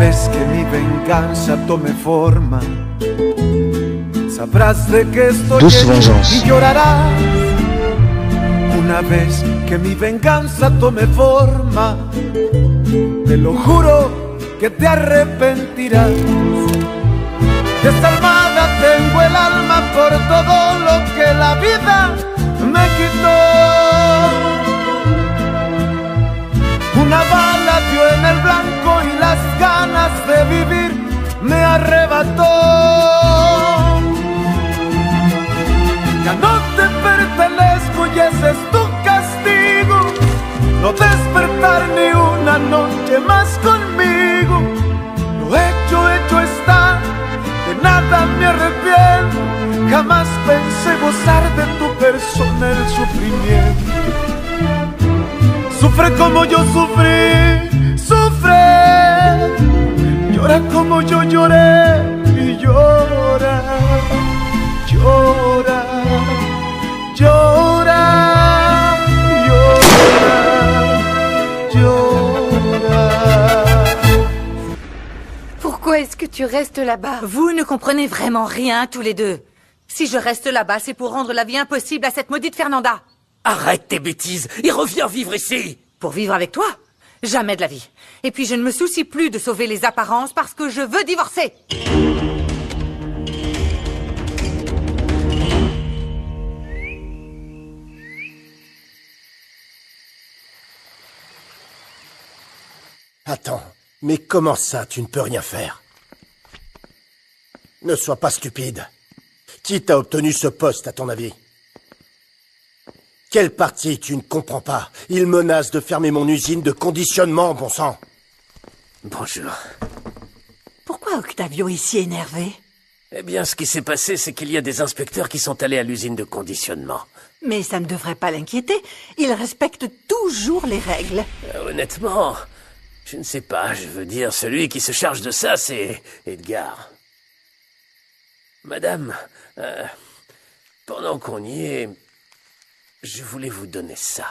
vez que mi venganza tome forma, sabrás de qué estoy hecho y llorarás. Una vez que mi venganza tome forma, te lo juro que te arrepentirás. Desalmada tengo el alma por todo lo que la vida me quitó. Una bala dio en el blanco y las ganas de vivir me arrebató. Ya no te pertenezco y ese es tu castigo, no despertar ni una noche más conmigo. Lo hecho está, de nada me arrepiento. Jamás pensé gozar de tu persona el sufrimiento. Sufre como yo sufrí, sufre. Llora como yo lloré y llora, llora, llora, llora, llora. Pourquoi est-ce que tu restes là-bas? Vous ne comprenez vraiment rien, tous les deux. Si je reste là-bas, c'est pour rendre la vie impossible à cette maudite Fernanda. Arrête tes bêtises et reviens vivre ici. Pour vivre avec toi? Jamais de la vie. Et puis je ne me soucie plus de sauver les apparences parce que je veux divorcer. Attends, mais comment ça, tu ne peux rien faire? Ne sois pas stupide. Qui t'a obtenu ce poste, à ton avis? Quelle partie tu ne comprends pas? Il menace de fermer mon usine de conditionnement, bon sang. Bonjour. Pourquoi Octavio est si énervé? Eh bien, ce qui s'est passé, c'est qu'il y a des inspecteurs qui sont allés à l'usine de conditionnement. Mais ça ne devrait pas l'inquiéter. Il respecte toujours les règles. Honnêtement, je ne sais pas. Je veux dire, celui qui se charge de ça, c'est Edgar. Madame, pendant qu'on y est, je voulais vous donner ça.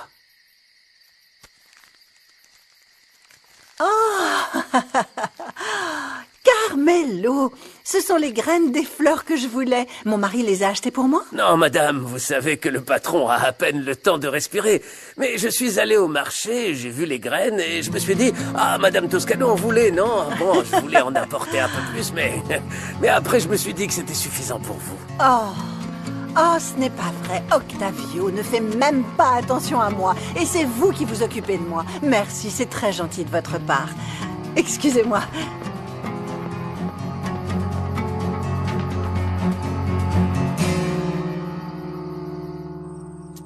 Oh Carmelo, ce sont les graines des fleurs que je voulais. Mon mari les a achetées pour moi? Non, madame, vous savez que le patron a à peine le temps de respirer. Mais je suis allé au marché, j'ai vu les graines et je me suis dit, ah, madame Toscano en voulait, non? Bon, je voulais en apporter un peu plus, mais après je me suis dit que c'était suffisant pour vous. Oh, ce n'est pas vrai. Octavio ne fait même pas attention à moi. Et c'est vous qui vous occupez de moi. Merci, c'est très gentil de votre part. Excusez-moi.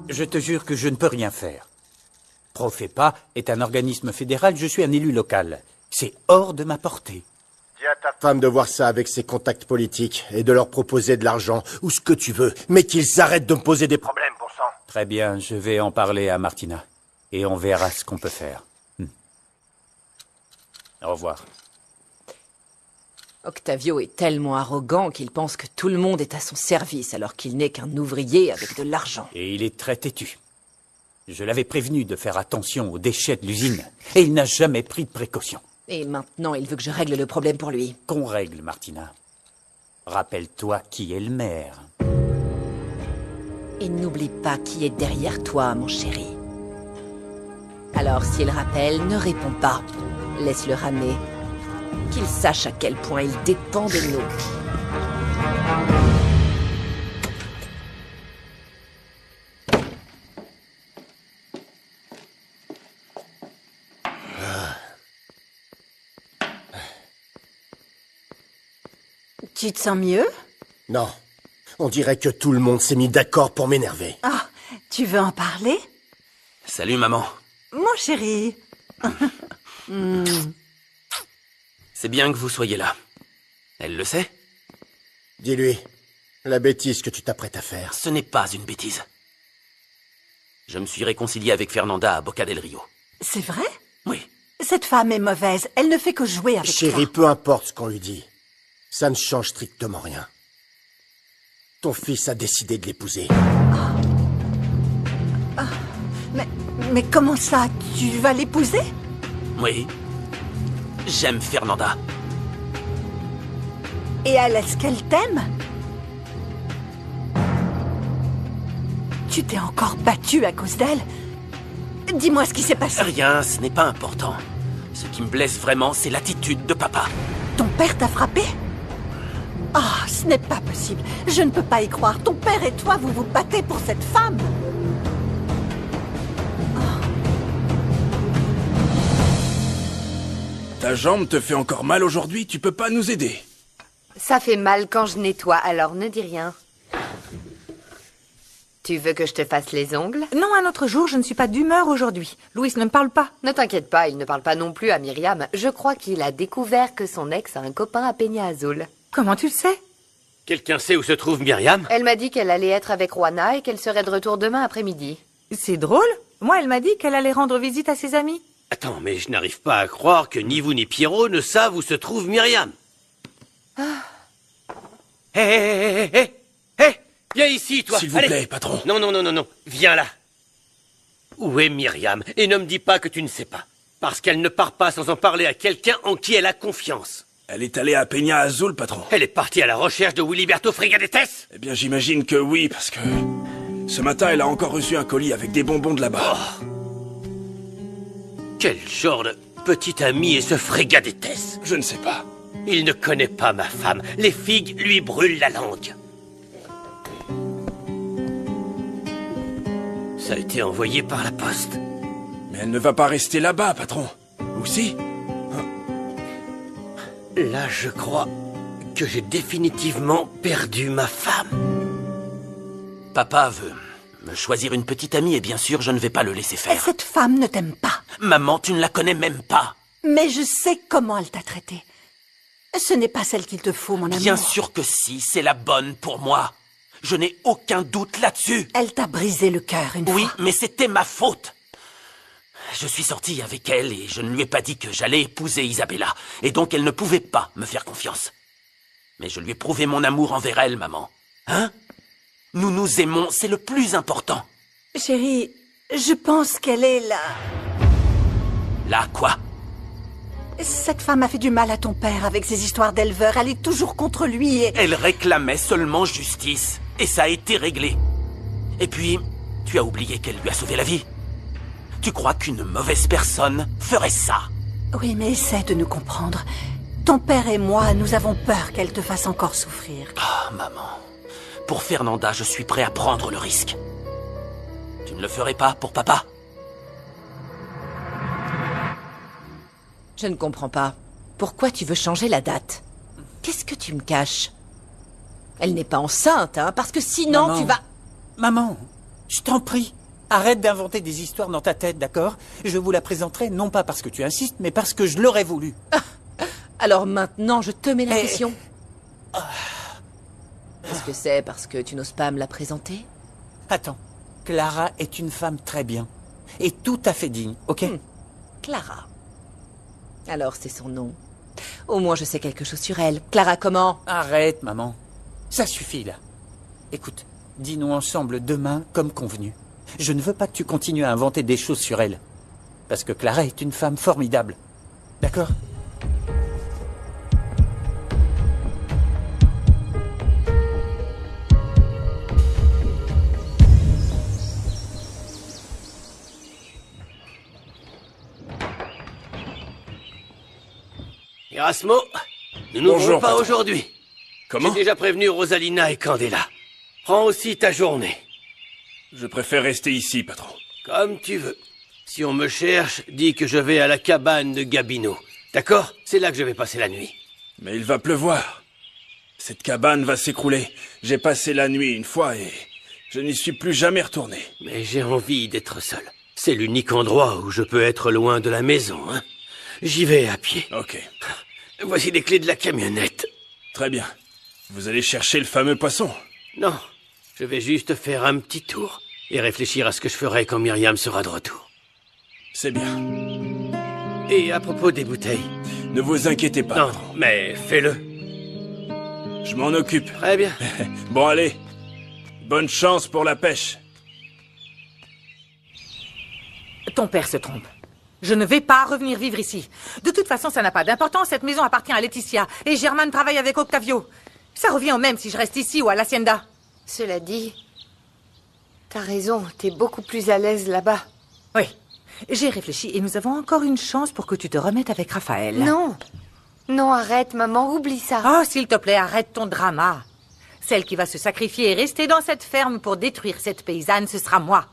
Je te jure que je ne peux rien faire. Profepa est un organisme fédéral, je suis un élu local. C'est hors de ma portée. Dis à ta femme de voir ça avec ses contacts politiques et de leur proposer de l'argent ou ce que tu veux, mais qu'ils arrêtent de me poser des problèmes, bon sang. Très bien, je vais en parler à Martina. Et on verra ce qu'on peut faire. Au revoir. Octavio est tellement arrogant qu'il pense que tout le monde est à son service alors qu'il n'est qu'un ouvrier avec de l'argent. Et il est très têtu. Je l'avais prévenu de faire attention aux déchets de l'usine. Et il n'a jamais pris de précautions. Et maintenant, il veut que je règle le problème pour lui. Qu'on règle, Martina. Rappelle-toi qui est le maire. Et n'oublie pas qui est derrière toi, mon chéri. Alors, s'il rappelle, ne réponds pas. Laisse-le ramer. Qu'il sache à quel point il dépend de nous. Tu te sens mieux? Non. On dirait que tout le monde s'est mis d'accord pour m'énerver. Ah, tu veux en parler? Salut, maman. Mon chéri. C'est bien que vous soyez là. Elle le sait? Dis-lui, la bêtise que tu t'apprêtes à faire. Ce n'est pas une bêtise. Je me suis réconcilié avec Fernanda à Boca del Rio. C'est vrai? Oui. Cette femme est mauvaise. Elle ne fait que jouer avec Chérie, toi. peu importe ce qu'on lui dit. Ça ne change strictement rien. Ton fils a décidé de l'épouser. Mais comment ça? Tu vas l'épouser? Oui. J'aime Fernanda. Et elle, est-ce qu'elle t'aime? Tu t'es encore battu à cause d'elle? Dis-moi ce qui s'est passé. Rien, ce n'est pas important. Ce qui me blesse vraiment, c'est l'attitude de papa. Ton père t'a frappé? Ah, ce n'est pas possible. Je ne peux pas y croire. Ton père et toi, vous vous battez pour cette femme. Ta jambe te fait encore mal aujourd'hui, tu peux pas nous aider. Ça fait mal quand je nettoie, alors ne dis rien. Tu veux que je te fasse les ongles? Non, un autre jour, je ne suis pas d'humeur aujourd'hui. Louis ne me parle pas. Ne t'inquiète pas, il ne parle pas non plus à Myriam. Je crois qu'il a découvert que son ex a un copain à Peña Azul. Comment tu le sais? Quelqu'un sait où se trouve Myriam? Elle m'a dit qu'elle allait être avec Juana et qu'elle serait de retour demain après-midi. C'est drôle. Moi, elle m'a dit qu'elle allait rendre visite à ses amis. Attends, mais je n'arrive pas à croire que ni vous ni Pierrot ne savent où se trouve Myriam. Hé, hé, hé, hé, hé, viens ici, toi. S'il vous Allez. plaît, patron. Non, non, non, non, non, viens là. Où est Myriam? Et ne me dis pas que tu ne sais pas. Parce qu'elle ne part pas sans en parler à quelqu'un en qui elle a confiance. Elle est allée à Peña Azul, patron. Elle est partie à la recherche de Wiliberto Fregadettes? Eh bien, j'imagine que oui, parce que... Ce matin, elle a encore reçu un colis avec des bonbons de là-bas. Quel genre de petit ami est ce Fregadettes? Je ne sais pas. Il ne connaît pas ma femme. Les figues lui brûlent la langue. Ça a été envoyé par la poste. Mais elle ne va pas rester là-bas, patron. Ou si? Là, je crois que j'ai définitivement perdu ma femme. Papa veut me choisir une petite amie et bien sûr, je ne vais pas le laisser faire. Cette femme ne t'aime pas. Maman, tu ne la connais même pas. Mais je sais comment elle t'a traité. Ce n'est pas celle qu'il te faut, mon amour. Bien sûr que si, c'est la bonne pour moi. Je n'ai aucun doute là-dessus. Elle t'a brisé le cœur une Oui, fois. mais c'était ma faute. Je suis sorti avec elle et je ne lui ai pas dit que j'allais épouser Isabella. Et donc elle ne pouvait pas me faire confiance. Mais je lui ai prouvé mon amour envers elle, maman. Hein? Nous nous aimons, c'est le plus important. Chérie, je pense qu'elle est là. Là, quoi? Cette femme a fait du mal à ton père avec ses histoires d'éleveurs. Elle est toujours contre lui et... Elle réclamait seulement justice. Et ça a été réglé. Et puis, tu as oublié qu'elle lui a sauvé la vie. Tu crois qu'une mauvaise personne ferait ça? Oui, mais essaie de nous comprendre. Ton père et moi, nous avons peur qu'elle te fasse encore souffrir. Ah, maman. Pour Fernanda, je suis prêt à prendre le risque. Tu ne le ferais pas pour papa? Je ne comprends pas. Pourquoi tu veux changer la date? Qu'est-ce que tu me caches? Elle n'est pas enceinte, hein, parce que sinon Maman. tu vas... Maman, je t'en prie, arrête d'inventer des histoires dans ta tête, d'accord? Je vous la présenterai non pas parce que tu insistes, mais parce que je l'aurais voulu. Alors maintenant, je te mets la pression. Est-ce que c'est parce que tu n'oses pas me la présenter? Attends, Clara est une femme très bien. Et tout à fait digne, ok? Clara. Alors c'est son nom. Au moins je sais quelque chose sur elle. Clara comment? Arrête, maman. Ça suffit, là. Écoute, dis-nous ensemble demain, comme convenu. Je ne veux pas que tu continues à inventer des choses sur elle. Parce que Clara est une femme formidable. D'accord? Erasmo, nous n'ouvrons Bonjour, pas patron. aujourd'hui. Comment? J'ai déjà prévenu Rosalina et Candela. Prends aussi ta journée. Je préfère rester ici, patron. Comme tu veux. Si on me cherche, dis que je vais à la cabane de Gabino. D'accord? C'est là que je vais passer la nuit. Mais il va pleuvoir. Cette cabane va s'écrouler. J'ai passé la nuit une fois et je n'y suis plus jamais retourné. Mais j'ai envie d'être seul. C'est l'unique endroit où je peux être loin de la maison, hein. J'y vais à pied. Ok, Voici les clés de la camionnette. très bien. Vous allez chercher le fameux poisson. Non, je vais juste faire un petit tour et réfléchir à ce que je ferai quand Myriam sera de retour. C'est bien. Et à propos des bouteilles. Ne vous inquiétez pas. Non, mais fais-le. Je m'en occupe. Très bien. Bon, allez. Bonne chance pour la pêche. Ton père se trompe. Je ne vais pas revenir vivre ici. De toute façon, ça n'a pas d'importance. Cette maison appartient à Laetitia. Et Germaine travaille avec Octavio. Ça revient au même si je reste ici ou à l'Hacienda. Cela dit, t'as raison, t'es beaucoup plus à l'aise là-bas. Oui. J'ai réfléchi et nous avons encore une chance pour que tu te remettes avec Raphaël. Non. Non, arrête, maman, oublie ça. Oh, s'il te plaît, arrête ton drama. Celle qui va se sacrifier et rester dans cette ferme pour détruire cette paysanne, ce sera moi.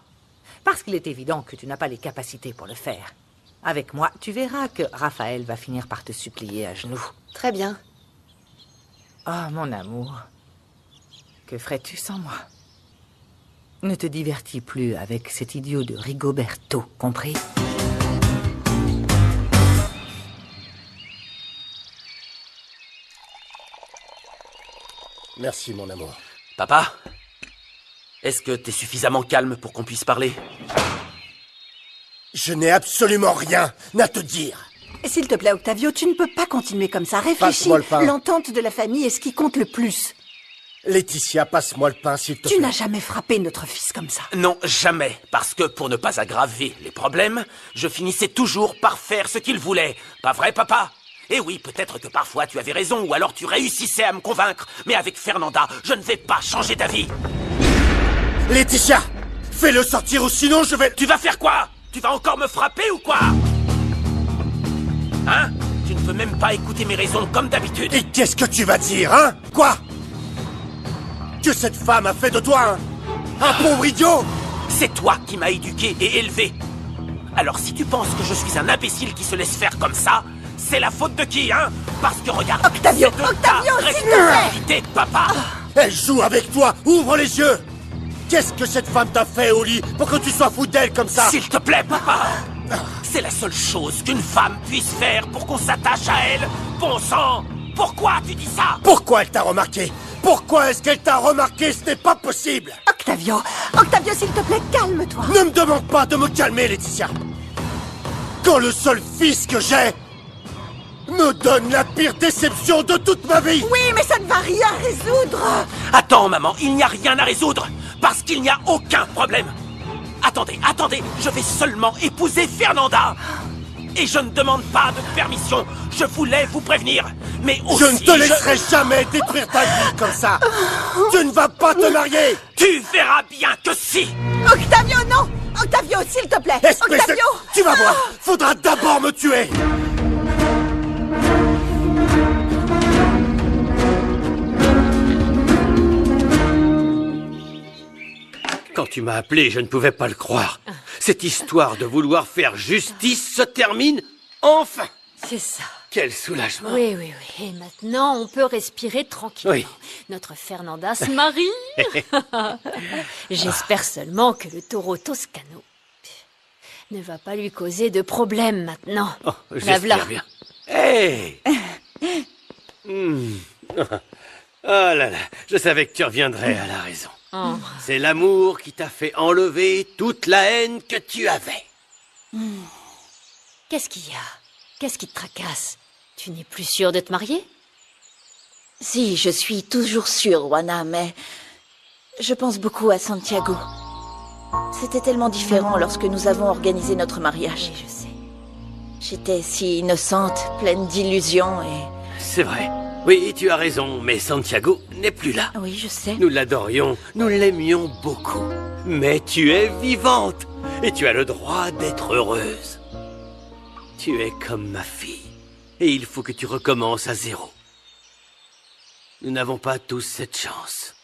Parce qu'il est évident que tu n'as pas les capacités pour le faire. Avec moi, tu verras que Raphaël va finir par te supplier à genoux. Très bien. Oh, mon amour. Que ferais-tu sans moi? Ne te divertis plus avec cet idiot de Rigoberto, compris? Merci, mon amour. Papa, est-ce que t'es suffisamment calme pour qu'on puisse parler? Je n'ai absolument rien à te dire. S'il te plaît, Octavio, tu ne peux pas continuer comme ça. Réfléchis. Passe-moi le pain. L'entente de la famille est ce qui compte le plus. Laetitia, passe-moi le pain, s'il te plaît. Tu n'as jamais frappé notre fils comme ça. Non, jamais. Parce que pour ne pas aggraver les problèmes, je finissais toujours par faire ce qu'il voulait. Pas vrai, papa? Et oui, peut-être que parfois tu avais raison, ou alors tu réussissais à me convaincre. Mais avec Fernanda, je ne vais pas changer d'avis. Laetitia, fais-le sortir ou sinon je vais... Tu vas faire quoi? Tu vas encore me frapper ou quoi? Hein? Tu ne veux même pas écouter mes raisons comme d'habitude. Et qu'est-ce que tu vas dire, hein? Quoi? Que cette femme a fait de toi un pauvre idiot? C'est toi qui m'as éduqué et élevé. Alors si tu penses que je suis un imbécile qui se laisse faire comme ça, c'est la faute de qui, hein? Parce que regarde... Octavio, c'est de Octavio, ta s'il te plaît! responsabilité, papa! Elle joue avec toi, ouvre les yeux! Qu'est-ce que cette femme t'a fait au lit pour que tu sois fou d'elle comme ça? S'il te plaît, papa! C'est la seule chose qu'une femme puisse faire pour qu'on s'attache à elle. Bon sang! Pourquoi tu dis ça? Pourquoi elle t'a remarqué? Pourquoi est-ce qu'elle t'a remarqué? Ce n'est pas possible! Octavio, Octavio, s'il te plaît, calme-toi. Ne me demande pas de me calmer, Laetitia! Quand le seul fils que j'ai me donne la pire déception de toute ma vie! Oui, mais ça ne va rien résoudre. Attends, maman, il n'y a rien à résoudre. Parce qu'il n'y a aucun problème. Attendez, je vais seulement épouser Fernanda. Et je ne demande pas de permission. Je voulais vous prévenir. Mais aussi, Je ne te laisserai jamais détruire ta vie comme ça! Tu ne vas pas te marier! Tu verras bien que si! Octavio, non! Octavio, s'il te plaît! Espèce de... Octavio! Tu vas voir! Faudra d'abord me tuer! Quand tu m'as appelé, je ne pouvais pas le croire. Cette histoire de vouloir faire justice se termine enfin. C'est ça. Quel soulagement. Oui. Et maintenant, on peut respirer tranquillement. Oui. Notre Fernanda se marie. J'espère seulement que le taureau Toscano ne va pas lui causer de problème maintenant. Oh, La voilà. j'espère bien. Hey. Oh là là, je savais que tu reviendrais à la raison. Oh. C'est l'amour qui t'a fait enlever toute la haine que tu avais. Qu'est-ce qu'il y a? Qu'est-ce qui te tracasse? Tu n'es plus sûre de te marier? Si, je suis toujours sûre, Juana, mais je pense beaucoup à Santiago. C'était tellement différent lorsque nous avons organisé notre mariage. Oui, je sais. J'étais si innocente, pleine d'illusions et... C'est vrai. Oui, tu as raison, mais Santiago n'est plus là. Oui, je sais. Nous l'adorions, nous l'aimions beaucoup. Mais tu es vivante et tu as le droit d'être heureuse. Tu es comme ma fille et il faut que tu recommences à zéro. Nous n'avons pas tous cette chance.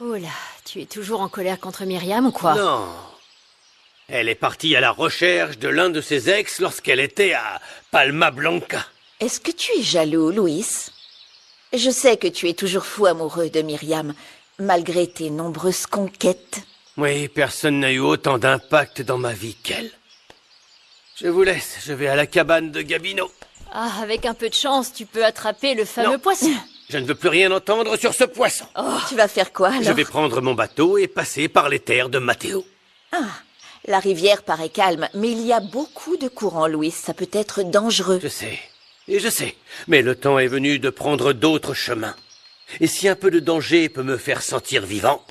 Oh là, tu es toujours en colère contre Myriam ou quoi? Non. Elle est partie à la recherche de l'un de ses ex lorsqu'elle était à Palma Blanca. Est-ce que tu es jaloux, Luis? Je sais que tu es toujours fou amoureux de Myriam, malgré tes nombreuses conquêtes. Oui, personne n'a eu autant d'impact dans ma vie qu'elle. Je vous laisse, je vais à la cabane de Gabino. Ah, avec un peu de chance, tu peux attraper le fameux Non. poisson. Je ne veux plus rien entendre sur ce poisson. Oh, tu vas faire quoi, alors? Je vais prendre mon bateau et passer par les terres de Matteo. Ah, la rivière paraît calme, mais il y a beaucoup de courants, Luis. Ça peut être dangereux. Je sais, mais le temps est venu de prendre d'autres chemins. Et si un peu de danger peut me faire sentir vivant,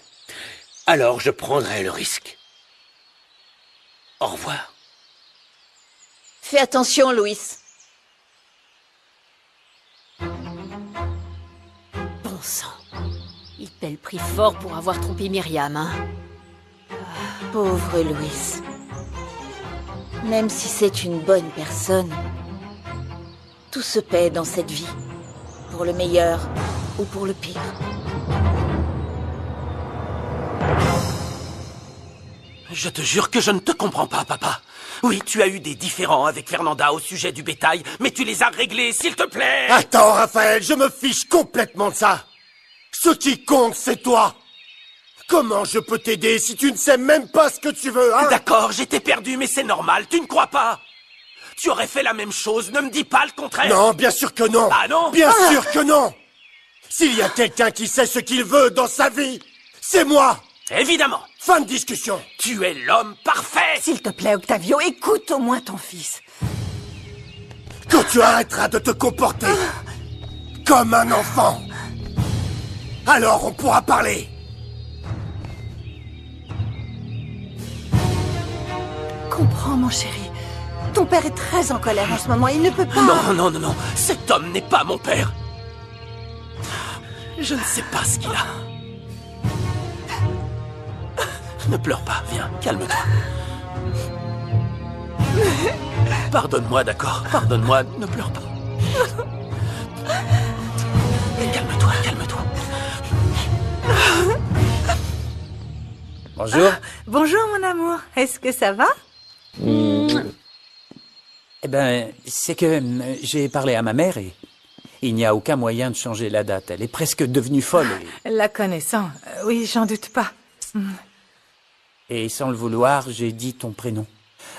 alors je prendrai le risque. Au revoir. Fais attention, Louis. Bon sang. Il paie le prix fort pour avoir trompé Myriam, hein. Pauvre Louis. Même si c'est une bonne personne, tout se paie dans cette vie. Pour le meilleur ou pour le pire. Je te jure que je ne te comprends pas, papa. Oui, tu as eu des différends avec Fernanda au sujet du bétail, mais tu les as réglés, s'il te plaît. Attends, Raphaël, je me fiche complètement de ça. Ce qui compte, c'est toi. Comment je peux t'aider si tu ne sais même pas ce que tu veux, hein? D'accord, j'étais perdu, mais c'est normal, tu ne crois pas? Tu aurais fait la même chose, ne me dis pas le contraire. Non, bien sûr que non. Ah non? Bien sûr que non. S'il y a quelqu'un qui sait ce qu'il veut dans sa vie, c'est moi. Évidemment. Fin de discussion. Tu es l'homme parfait. S'il te plaît, Octavio, écoute au moins ton fils. Quand tu arrêteras de te comporter comme un enfant, alors on pourra parler. Comprends, mon chéri. Ton père est très en colère en ce moment. Il ne peut pas... Non, non, non, non. Cet homme n'est pas mon père. Je ne sais pas ce qu'il a. Ne pleure pas, viens, calme-toi. Pardonne-moi, d'accord? Pardonne-moi, ne pleure pas. Calme-toi, calme-toi. Bonjour. Bonjour, mon amour. Est-ce que ça va? Eh ben, c'est que j'ai parlé à ma mère et il n'y a aucun moyen de changer la date. Elle est presque devenue folle. La connaissant, oui, j'en doute pas. Et sans le vouloir, j'ai dit ton prénom.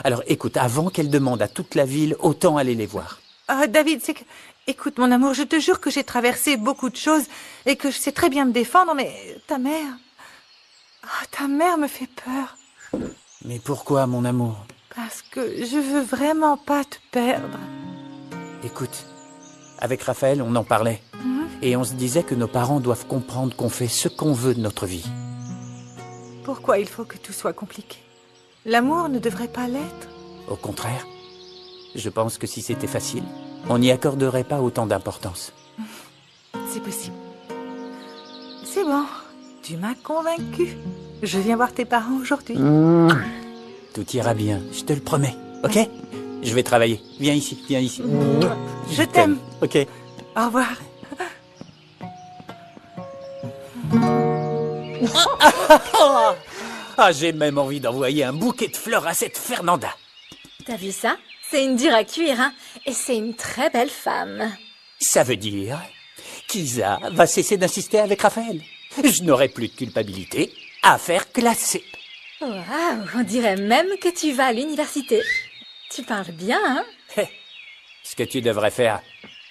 Alors écoute, avant qu'elle demande à toute la ville, autant aller les voir. David, c'est que... Écoute, mon amour, je te jure que j'ai traversé beaucoup de choses et que je sais très bien me défendre, mais ta mère... ta mère me fait peur. Mais pourquoi, mon amour? Parce que je veux vraiment pas te perdre. Écoute, avec Raphaël, on en parlait. Et on se disait que nos parents doivent comprendre qu'on fait ce qu'on veut de notre vie. Pourquoi il faut que tout soit compliqué? L'amour ne devrait pas l'être. Au contraire, je pense que si c'était facile, on n'y accorderait pas autant d'importance. C'est possible. C'est bon, tu m'as convaincu. Je viens voir tes parents aujourd'hui. Tout ira bien, je te le promets, ok? Je vais travailler. Viens ici, viens ici. Je t'aime. Ok. Au revoir. Ah, j'ai même envie d'envoyer un bouquet de fleurs à cette Fernanda. T'as vu ça? C'est une dure à cuire, hein? Et c'est une très belle femme. Ça veut dire qu'Isa va cesser d'insister avec Raphaël. Je n'aurai plus de culpabilité. Affaire classée. Waouh, on dirait même que tu vas à l'université. Tu parles bien, hein? Ce que tu devrais faire,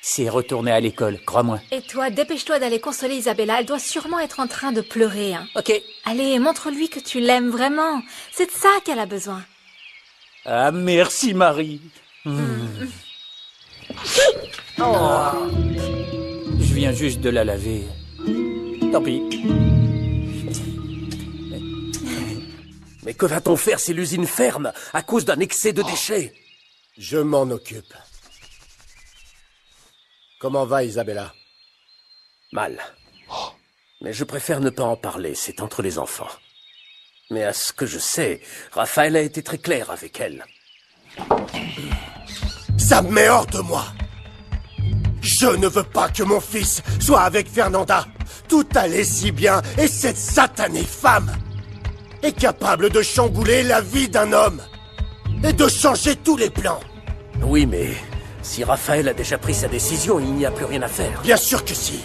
c'est retourner à l'école, crois-moi. Et toi, dépêche-toi d'aller consoler Isabella. Elle doit sûrement être en train de pleurer, hein? Ok. Allez, montre-lui que tu l'aimes vraiment. C'est de ça qu'elle a besoin. Ah, merci, Marie. Oh. Je viens juste de la laver. Tant pis. Mais que va-t-on faire si l'usine ferme à cause d'un excès de déchets? Je m'en occupe. Comment va Isabella? Mal. Mais je préfère ne pas en parler, c'est entre les enfants. Mais à ce que je sais, Raphaël a été très clair avec elle. Ça me met hors de moi. Je ne veux pas que mon fils soit avec Fernanda. Tout allait si bien et cette satanée femme est capable de chambouler la vie d'un homme et de changer tous les plans. Oui, mais si Raphaël a déjà pris sa décision, il n'y a plus rien à faire. Bien sûr que si.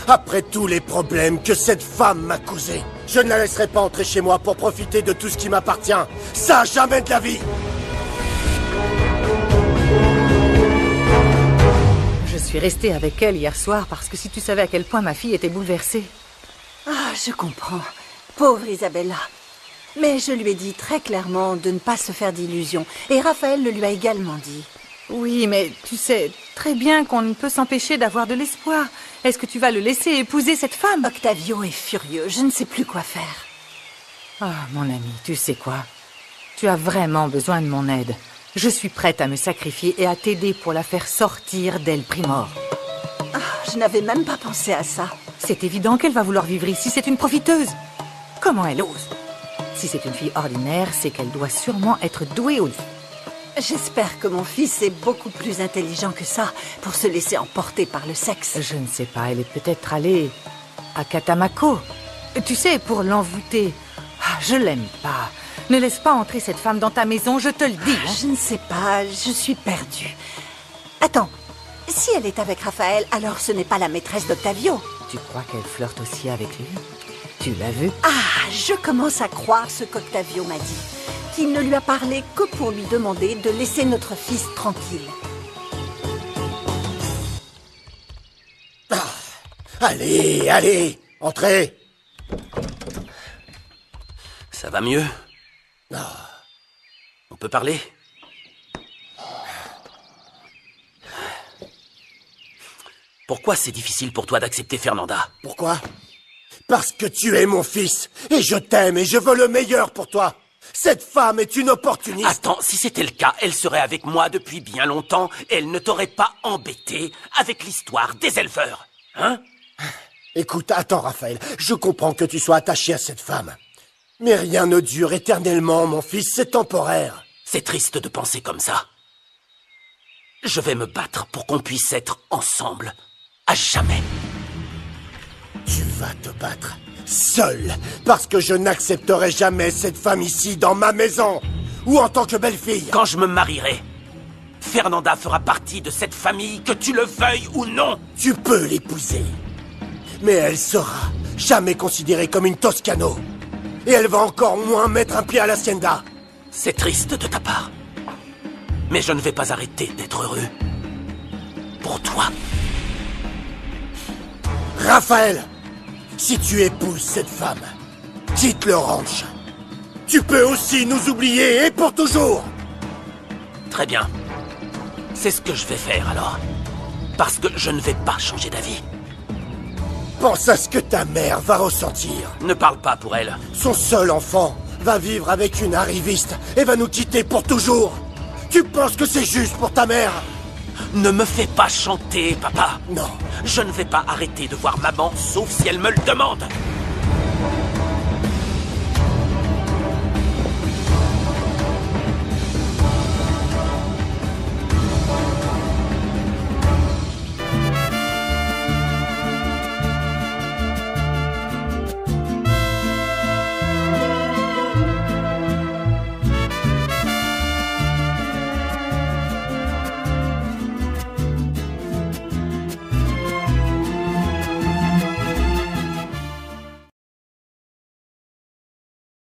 Après tous les problèmes que cette femme m'a causés, je ne la laisserai pas entrer chez moi pour profiter de tout ce qui m'appartient. Ça, jamais de la vie. Je suis restée avec elle hier soir parce que si tu savais à quel point ma fille était bouleversée. Ah, je comprends. Pauvre Isabella. Mais je lui ai dit très clairement de ne pas se faire d'illusions. Et Raphaël le lui a également dit. Oui, mais tu sais très bien qu'on ne peut s'empêcher d'avoir de l'espoir. Est-ce que tu vas le laisser épouser cette femme? Octavio est furieux. Je ne sais plus quoi faire. Ah, mon ami, tu sais quoi? Tu as vraiment besoin de mon aide. Je suis prête à me sacrifier et à t'aider pour la faire sortir d'El Primor. Ah, je n'avais même pas pensé à ça. C'est évident qu'elle va vouloir vivre ici, c'est une profiteuse. Comment elle ose? Si c'est une fille ordinaire, c'est qu'elle doit sûrement être douée au lit. J'espère que mon fils est beaucoup plus intelligent que ça pour se laisser emporter par le sexe. Je ne sais pas, elle est peut-être allée à Katamako. Tu sais, pour l'envoûter. Ah, je l'aime pas. Ne laisse pas entrer cette femme dans ta maison, je te le dis. Hein. Je ne sais pas, je suis perdue. Attends, si elle est avec Raphaël, alors ce n'est pas la maîtresse d'Octavio. Tu crois qu'elle flirte aussi avec lui? Tu l'as vu? Ah, je commence à croire ce qu'Octavio m'a dit. Qu'il ne lui a parlé que pour lui demander de laisser notre fils tranquille. Ah, allez, allez, entrez. Ça va mieux? On peut parler? Pourquoi c'est difficile pour toi d'accepter Fernanda? Pourquoi? Parce que tu es mon fils, et je t'aime, et je veux le meilleur pour toi. Cette femme est une opportuniste. Attends, si c'était le cas, elle serait avec moi depuis bien longtemps, et elle ne t'aurait pas embêté avec l'histoire des éleveurs, hein? Écoute, attends, Raphaël, je comprends que tu sois attaché à cette femme. Mais rien ne dure éternellement, mon fils, c'est temporaire. C'est triste de penser comme ça. Je vais me battre pour qu'on puisse être ensemble, à jamais. Tu vas te battre seul, parce que je n'accepterai jamais cette femme ici, dans ma maison, ou en tant que belle-fille. Quand je me marierai, Fernanda fera partie de cette famille, que tu le veuilles ou non. Tu peux l'épouser, mais elle sera jamais considérée comme une Toscano. Et elle va encore moins mettre un pied à l'Hacienda. C'est triste de ta part, mais je ne vais pas arrêter d'être heureux. Pour toi. Raphaël, si tu épouses cette femme, quitte le ranch. Tu peux aussi nous oublier, et pour toujours. Très bien. C'est ce que je vais faire alors. Parce que je ne vais pas changer d'avis. Pense à ce que ta mère va ressentir. Ne parle pas pour elle. Son seul enfant va vivre avec une arriviste et va nous quitter pour toujours. Tu penses que c'est juste pour ta mère? Ne me fais pas chanter, papa. Non. Je ne vais pas arrêter de voir maman, sauf si elle me le demande.